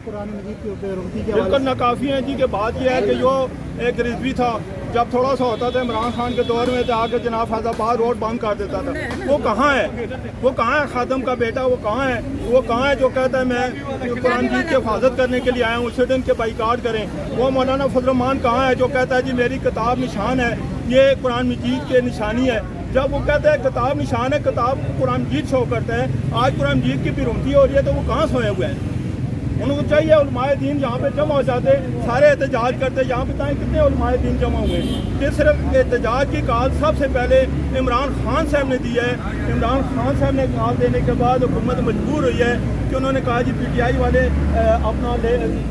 قرآن مجید کی بےرغبتی کے بالکل ناکافی ہیں جی کہ بات یہ ہے کہ جو ایک رضوی تھا جب تھوڑا سا ہوتا تھا عمران خان کے دور میں تو آ کے جناب فیض آباد روڈ بند کر دیتا تھا. وہ کہاں ہے خادم کا بیٹا؟ وہ کہاں ہے جو کہتا ہے میں قرآن مجید کی حفاظت کرنے کے لیے آیا ہوں, اسٹوڈنٹ کے بائیکاٹ کریں؟ وہ مولانا فضل الرحمان کہاں ہے جو کہتا ہے جی میری کتاب نشان ہے, یہ قرآن مجید کے نشانی ہے؟ جب وہ کہتا ہے کتاب نشان ہے, کتاب قرآن مجید شو کرتا ہے, آج قرآن مجید کی بےرغبتی ہو رہی ہے تو وہ کہاں سوئے ہوئے ہیں؟ ان کو چاہیے علماء دین یہاں پہ جمع ہو جاتے, سارے احتجاج کرتے. یہاں پہ بتائیں کتنے علماء دین جمع ہوئے ہیں کہ صرف احتجاج کی کال سب سے پہلے عمران خان صاحب نے دی ہے. عمران خان صاحب نے کال دینے کے بعد حکومت مجبور ہوئی ہے کہ انہوں نے کہا جی پی ٹی آئی والے اپنا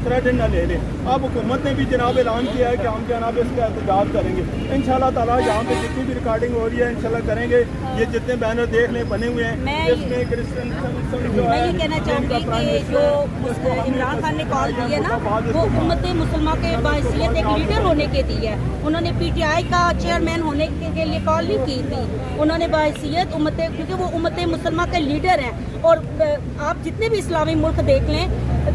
کریڈٹ نہ لے لیں. اب حکومت نے بھی جناب اعلان کیا ہے کہ ہم جناب اس کا احتجاج کریں گے انشاءاللہ تعالیٰ. یہاں پہ جتنی بھی ریکارڈنگ ہو رہی ہے انشاءاللہ کریں گے. یہ جتنے بینر دیکھ لیں بنے ہوئے ہیں اس میں کرسچن میں یہ کہنا چاہوں گی کہ جو عمران خان نے کال دی ہے نا وہ امت مسلمہ کے باحثیت ایک لیڈر ہونے کے دی ہے. انہوں نے پی ٹی آئی کا چیئرمین ہونے کے لیے کال نہیں کی تھی. انہوں نے باحثیت امت, کیونکہ وہ امت مسلمہ کے لیڈر ہیں. اور آپ جتنے بھی اسلامی ملک دیکھ لیں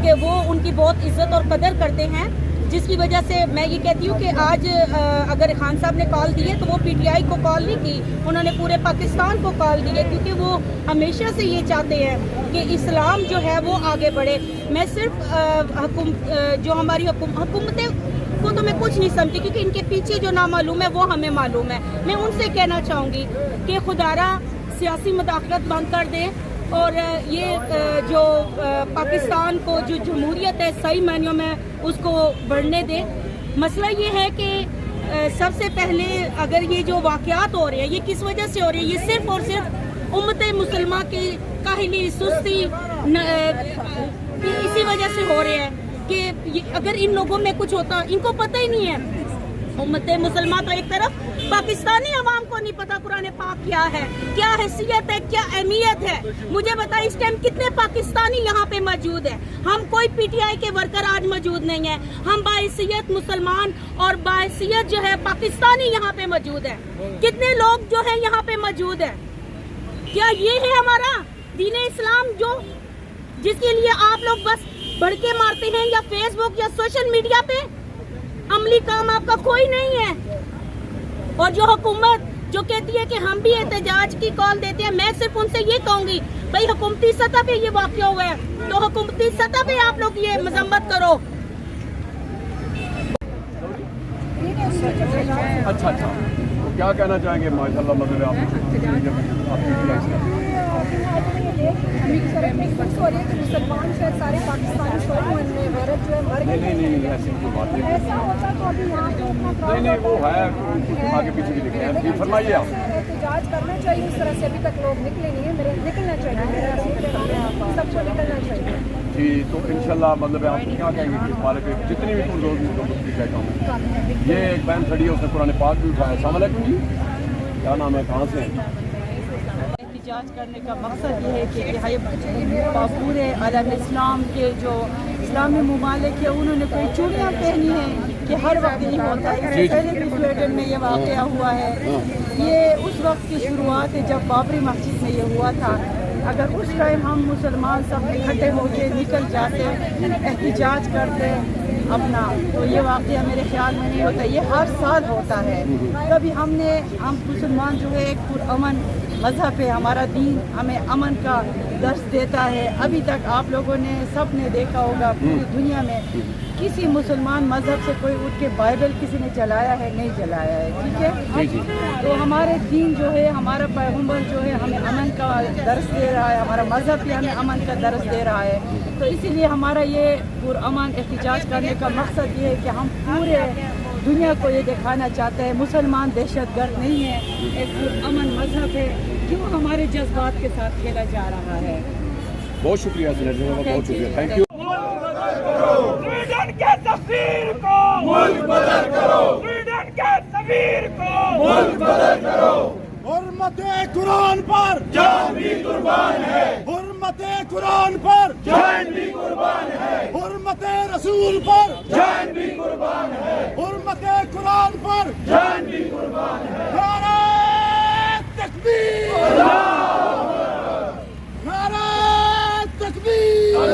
کہ وہ ان کی بہت عزت اور قدر کرتے ہیں, جس کی وجہ سے میں یہ کہتی ہوں کہ آج اگر خان صاحب نے کال دی ہے تو وہ پی ٹی آئی کو کال نہیں کی, انہوں نے پورے پاکستان کو کال دی ہے, کیونکہ وہ ہمیشہ سے یہ چاہتے ہیں کہ اسلام جو ہے وہ آگے بڑھے. میں صرف جو ہماری حکومتیں کو تو میں کچھ نہیں سمجھتی, کیونکہ ان کے پیچھے جو نامعلوم ہے وہ ہمیں معلوم ہے. میں ان سے کہنا چاہوں گی کہ خدارا سیاسی مداخلت بند کر دیں اور یہ جو پاکستان کو جو جمہوریت ہے صحیح معنیوں میں اس کو بڑھنے دیں. مسئلہ یہ ہے کہ سب سے پہلے اگر یہ جو واقعات ہو رہے ہیں یہ کس وجہ سے ہو رہے ہیں؟ یہ صرف اور صرف امت مسلمہ کی کاہلی, سستی اسی وجہ سے ہو رہے ہیں کہ اگر ان لوگوں میں کچھ ہوتا, ان کو پتہ ہی نہیں ہے. امت مسلمہ تو ایک طرف, پاکستانی عوام کو نہیں پتا قرآن پاک کیا ہے, کیا حیثیت ہے, کیا اہمیت ہے. مجھے بتائیں اس ٹائم کتنے پاکستانی یہاں پہ موجود ہیں؟ ہم کوئی پی ٹی آئی کے ورکر آج موجود نہیں ہیں. ہم باحثیت مسلمان اور باحثیت جو ہے پاکستانی یہاں پہ موجود ہیں. کتنے لوگ جو ہیں یہاں پہ موجود ہیں. کیا یہ ہے ہمارا دین اسلام جو جس کے لیے آپ لوگ بس بھڑکے مارتے ہیں یا فیس بک یا سوشل میڈیا پہ؟ عملی کام آپ کا کوئی نہیں ہے. اور جو حکومت جو کہتی ہے کہ ہم بھی احتجاج کی کال دیتے ہیں, میں صرف ان سے یہ کہوں گی بھائی حکومتی سطح پہ یہ واقعہ ہوا ہے تو حکومتی سطح پہ آپ لوگ یہ مذمت کرو. اچھا کیا کہنا چاہیں گے؟ ماشاء اللہ مطلب مسلمان شاید سارے پاکستانی نہیں ایسی کوئی بات نہیں, وہ ہے آگے پیچھے بھی لکھے ہیں. فرمائیے آپ. احتجاج کرنا چاہیے, اس طرح سے ابھی تک لوگ نکلے نہیں ہیں, نکلنا چاہیے, سب کو نکلنا چاہیے. جی تو انشاءاللہ مطلب آپ کیا کہیں گے کہ ہمارے پہ جتنی بھی لوگ کہتا ہوں یہ ایک بہن کھڑی ہے اس نے قرآن پاک بھی اٹھایا. السلام علیکم جی, کیا نام ہے, کہاں سے ہیں؟ احتجاج کرنے کا مقصد یہ ہے کہ پورے عالم اسلام کے جو اسلامی ممالک ہیں انہوں نے کوئی چوڑیاں پہنی ہیں کہ ہر وقت نہیں ہوتا ہے. اس سے پہلے بھی سویڈن میں یہ واقعہ ہوا ہے. یہ اس وقت کی شروعات ہے جب بابری مسجد میں یہ ہوا تھا. اگر اس ٹائم ہم مسلمان سب اکٹھے ہو کے نکل جاتے احتجاج کرتے اپنا تو یہ واقعہ میرے خیال میں نہیں ہوتا. یہ ہر سال ہوتا ہے. کبھی ہم مسلمان جو ہے ایک پرامن مذہب ہے, ہمارا دین ہمیں امن کا درس دیتا ہے. ابھی تک آپ لوگوں نے سب نے دیکھا ہوگا پوری دنیا میں کسی مسلمان مذہب سے کوئی اٹھ کے بائبل کسی نے جلایا ہے نہیں جلایا ہے. ٹھیک ہے, تو ہمارے دین جو ہے, ہمارا پیغمبر جو ہے ہمیں امن کا درس دے رہا ہے, ہمارا مذہب بھی ہمیں امن کا درس دے رہا ہے. تو اسی لیے ہمارا یہ پرامن احتجاج کرنے کا مقصد یہ ہے کہ ہم پورے دنیا کو یہ دکھانا چاہتے ہیں مسلمان دہشت گرد نہیں ہے, ایک پرامن مذہب ہے. کیوں ہمارے جذبات کے ساتھ کھیلا جا رہا ہے. بہت شکریہ بہت شکریہ, تھینک یو. سویڈن کے سفیر کو ملک بدر کرو, سویڈن کے سفیر کو ملک بدر کرو. حرمت قرآن پر جان بھی قربان ہے, حرمت قرآن پر جان بھی قربان ہے, حرمت رسول پر جان بھی قربان ہے, حرمت قرآن پر جان بھی قربان ہے. نعرہ تکبیر, نعرہ تکبیر.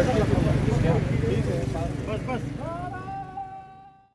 Thank you.